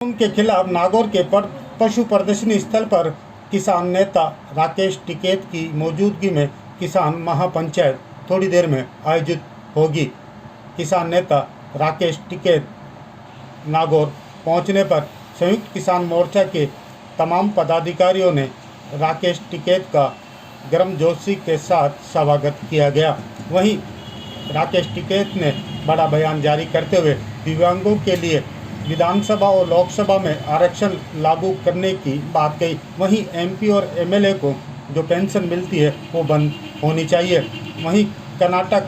कानून के खिलाफ नागौर के पशु प्रदर्शनी स्थल पर किसान नेता राकेश टिकैत की मौजूदगी में किसान महापंचायत थोड़ी देर में आयोजित होगी। किसान नेता राकेश टिकैत नागौर पहुंचने पर संयुक्त किसान मोर्चा के तमाम पदाधिकारियों ने राकेश टिकैत का गर्मजोशी के साथ स्वागत किया गया। वहीं राकेश टिकैत ने बड़ा बयान जारी करते हुए दिव्यांगों के लिए विधानसभा और लोकसभा में आरक्षण लागू करने की बात कही। वहीं एमपी और एमएलए को जो पेंशन मिलती है वो बंद होनी चाहिए। वहीं कर्नाटक,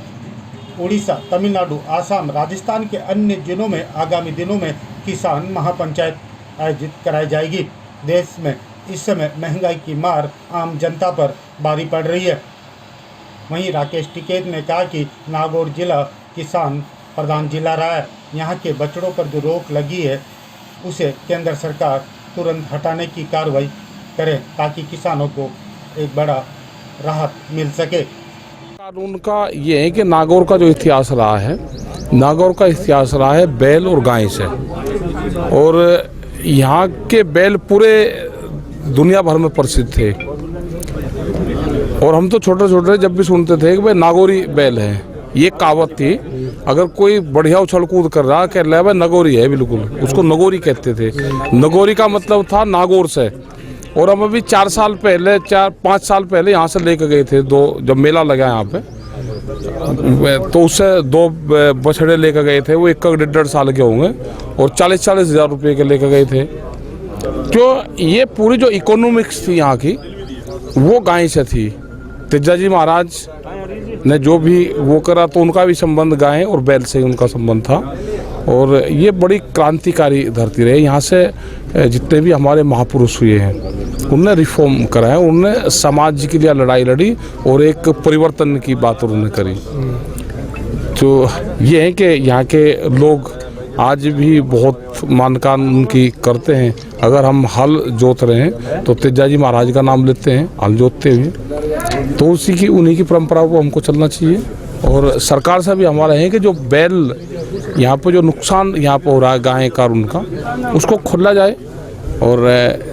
उड़ीसा, तमिलनाडु, आसाम, राजस्थान के अन्य जिलों में आगामी दिनों में किसान महापंचायत आयोजित कराई जाएगी। देश में इस समय महंगाई की मार आम जनता पर भारी पड़ रही है। वहीं राकेश टिकैत ने कहा कि नागौर जिला किसान प्रधान जिला रहा है। यहाँ के बछड़ों पर जो रोक लगी है उसे केंद्र सरकार तुरंत हटाने की कार्रवाई करे ताकि किसानों को एक बड़ा राहत मिल सके। कानून का ये है कि नागौर का जो इतिहास रहा है, नागौर का इतिहास रहा है बैल और गाय से, और यहाँ के बैल पूरे दुनिया भर में प्रसिद्ध थे। और हम तो छोटे छोटे जब भी सुनते थे कि भाई नागौरी बैल है, ये कहावत थी। अगर कोई बढ़िया उछल कूद कर रहा कह रहा है भाई नगौरी है, बिल्कुल उसको नगौरी कहते थे। नगौरी का मतलब था नागौर से। और हम अभी 4-5 साल पहले यहाँ से लेकर गए थे जब मेला लगा यहाँ पे, तो उससे 2 बछड़े लेकर गए थे। वो 1-1.5 साल के होंगे और 40-40 हज़ार रुपये के लेकर गए थे। जो ये पूरी जो इकोनॉमिक्स थी यहाँ की वो गाय से थी। तेजाजी महाराज ने जो भी वो करा तो उनका भी संबंध गाय और बैल से उनका संबंध था। और ये बड़ी क्रांतिकारी धरती रही। यहाँ से जितने भी हमारे महापुरुष हुए हैं उनने रिफॉर्म करा है, उनने समाज के लिए लड़ाई लड़ी और एक परिवर्तन की बात उन्होंने करी। तो ये है कि यहाँ के लोग आज भी बहुत मानकान उनकी करते हैं। अगर हम हल जोत रहे हैं तो तेजाजी महाराज का नाम लेते हैं हल जोतते हुए, तो उन्हीं की परंपरा को हमको चलना चाहिए। और सरकार से भी हमारा है कि जो बैल यहाँ पर जो नुकसान यहाँ पर हो रहा है गाय का उनका, उसको खोला जाए। और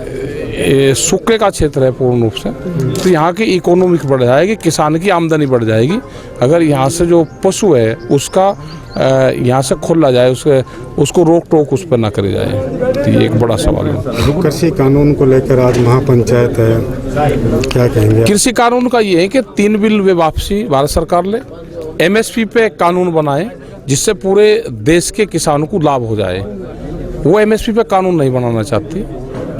सूखे का क्षेत्र है पूर्ण रूप से, तो यहाँ की इकोनॉमिक बढ़ जाएगी, किसान की आमदनी बढ़ जाएगी। अगर यहाँ से जो पशु है उसका यहाँ से खोला जाए, उसको रोक टोक उस पर ना करी जाए, तो ये एक बड़ा सवाल है। कृषि कानून को लेकर आज महापंचायत है, क्या कहेंगे? कृषि कानून का ये है कि 3 बिल वे वापसी भारत सरकार ले, एमएसपी पे कानून बनाए जिससे पूरे देश के किसानों को लाभ हो जाए। वो एमएसपी पे कानून नहीं बनाना चाहती,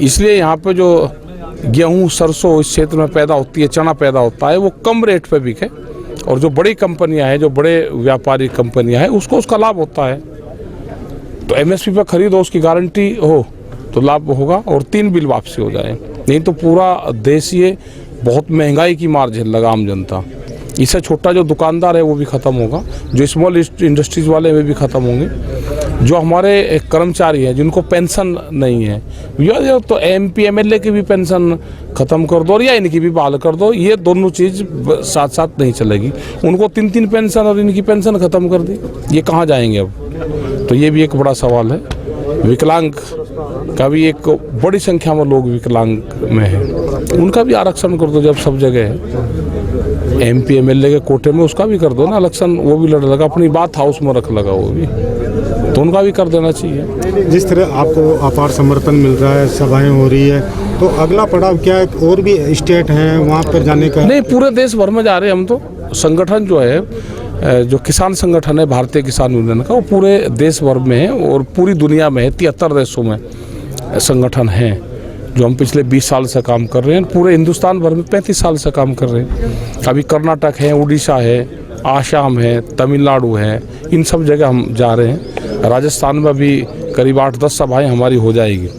इसलिए यहाँ पे जो गेहूँ, सरसों इस क्षेत्र में पैदा होती है, चना पैदा होता है, वो कम रेट पे बिके। और जो बड़ी कंपनियां हैं, जो बड़े व्यापारी कंपनियां हैं, उसको उसका लाभ होता है। तो एमएसपी पे खरीदो, उसकी गारंटी हो तो लाभ होगा और 3 बिल वापसी हो जाए। नहीं तो पूरा देश ये बहुत महंगाई की मार झेल लगा आम जनता। इससे छोटा जो दुकानदार है वो भी ख़त्म होगा, जो स्मॉल इंडस्ट्रीज़ वाले वे भी ख़त्म होंगे, जो हमारे कर्मचारी हैं जिनको पेंशन नहीं है, या तो एमपी एमएलए की भी पेंशन ख़त्म कर दो या इनकी भी बहाल कर दो। ये दोनों चीज़ साथ साथ नहीं चलेगी। उनको 3-3 पेंशन और इनकी पेंशन ख़त्म कर दी, ये कहाँ जाएंगे अब? तो ये भी एक बड़ा सवाल है। विकलांग का भी एक बड़ी संख्या में लोग विकलांग में हैं, उनका भी आरक्षण कर दो। जब सब जगह है एमपी एमएलए के कोटे में, उसका भी कर दो ना आरक्षण। वो भी लड़ लगा, अपनी बात हाउस में रख लगा, वो भी तो उनका भी कर देना चाहिए। जिस तरह आपको अपार समर्थन मिल रहा है, सभाएं हो रही है, तो अगला पड़ाव क्या है? और भी स्टेट हैं वहाँ पर जाने का? नहीं, पूरे देश भर में जा रहे हैं हम तो। संगठन जो है, जो किसान संगठन है भारतीय किसान यूनियन का, वो पूरे देश भर में है और पूरी दुनिया में है। 73 देशों में संगठन हैं जो हम पिछले 20 साल से काम कर रहे हैं। पूरे हिंदुस्तान भर में 35 साल से काम कर रहे हैं। अभी कर्नाटक है, उड़ीसा है, आसाम है, तमिलनाडु है, इन सब जगह हम जा रहे हैं। राजस्थान में भी करीब 8-10 सभाएँ हमारी हो जाएगी।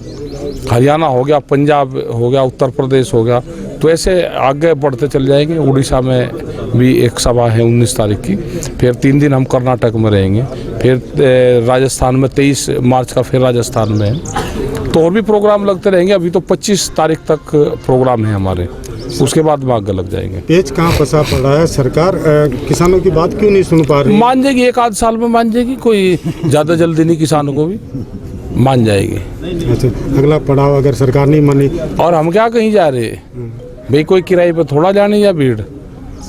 हरियाणा हो गया, पंजाब हो गया, उत्तर प्रदेश हो गया, तो ऐसे आगे बढ़ते चल जाएंगे। उड़ीसा में भी एक सभा है 19 तारीख की। फिर 3 दिन हम कर्नाटक में रहेंगे। फिर राजस्थान में 23 मार्च का फिर राजस्थान में है। तो और भी प्रोग्राम लगते रहेंगे। अभी तो 25 तारीख तक प्रोग्राम है हमारे, उसके बाद में आगे लग जाएंगे। पेच कहाँ फंसा पड़ा है? सरकार किसानों की बात क्यों नहीं सुन पा रही? मान जाएगी, 1 आध साल में मान जाएगी। कोई ज़्यादा जल्दी नहीं, किसानों को भी मान जाएगी। अच्छा, अगला पड़ाव अगर सरकार नहीं मानी और हम क्या कहीं जा रहे भाई, कोई किराए पे थोड़ा जाने या भीड़,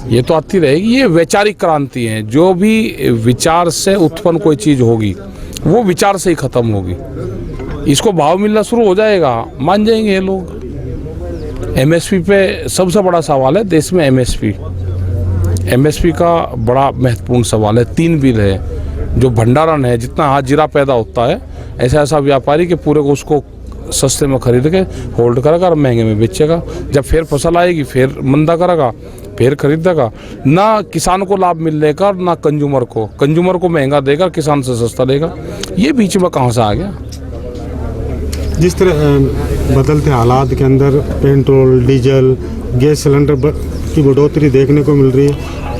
ये तो आती रहेगी। ये वैचारिक क्रांति है, जो भी विचार से उत्पन्न कोई चीज़ होगी वो विचार से ही खत्म होगी। इसको भाव मिलना शुरू हो जाएगा, मान जाएंगे ये लोग। एमएसपी पे सबसे बड़ा सवाल है देश में, एमएसपी का बड़ा महत्वपूर्ण सवाल है। 3 बिल है, जो भंडारण है, जितना हाजिरा पैदा होता है ऐसा व्यापारी के पूरे को उसको सस्ते में खरीद के होल्ड करेगा और महंगे में बेचेगा। जब फिर फसल आएगी फिर मंदा करेगा, फिर खरीदेगा। ना किसान को लाभ मिलने का, ना कंज्यूमर को महंगा देगा, किसान से सस्ता देगा। ये बीच में कहाँ से आ गया? जिस तरह बदलते हालात के अंदर पेट्रोल, डीजल, गैस सिलेंडर की बढ़ोतरी देखने को मिल रही है,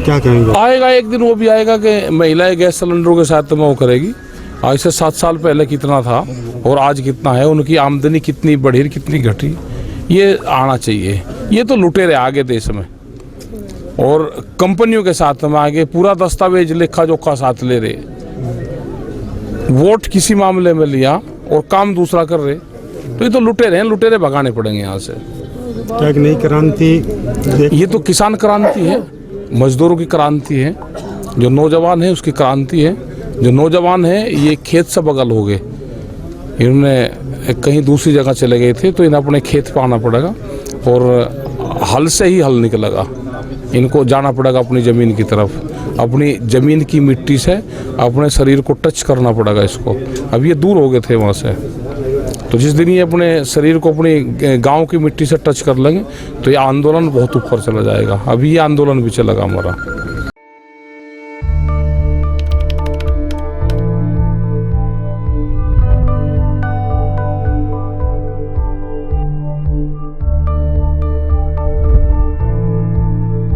क्या कहेंगे? आएगा एक दिन वो भी आएगा कि महिलाएं गैस सिलेंडरों के साथ में वो करेगी। आज से 7 साल पहले कितना था और आज कितना है, उनकी आमदनी कितनी बढ़ी कितनी घटी, ये आना चाहिए। ये तो लुटेरे आगे देश में, और कंपनियों के साथ में आगे पूरा दस्तावेज लेखा जोखा साथ ले रहे। वोट किसी मामले में लिया और काम दूसरा कर रहे, तो ये तो लुटेरे हैं। लुटेरे भगाने पड़ेंगे यहाँ से। क्या एक नई क्रांति? ये तो किसान क्रांति है, मजदूरों की क्रांति है, जो नौजवान है उसकी क्रांति है। जो नौजवान है ये खेत से बगल हो गए, इन्होंने कहीं दूसरी जगह चले गए थे, तो इन्हें अपने खेत पर आना पड़ेगा और हल से ही हल निकलेगा। इनको जाना पड़ेगा अपनी ज़मीन की तरफ, अपनी ज़मीन की मिट्टी से अपने शरीर को टच करना पड़ेगा इसको। अब ये दूर हो गए थे वहाँ से, तो जिस दिन ये अपने शरीर को अपनी गांव की मिट्टी से टच कर लेंगे तो ये आंदोलन बहुत ऊपर चला जाएगा। अभी ये आंदोलन भी चलेगा हमारा।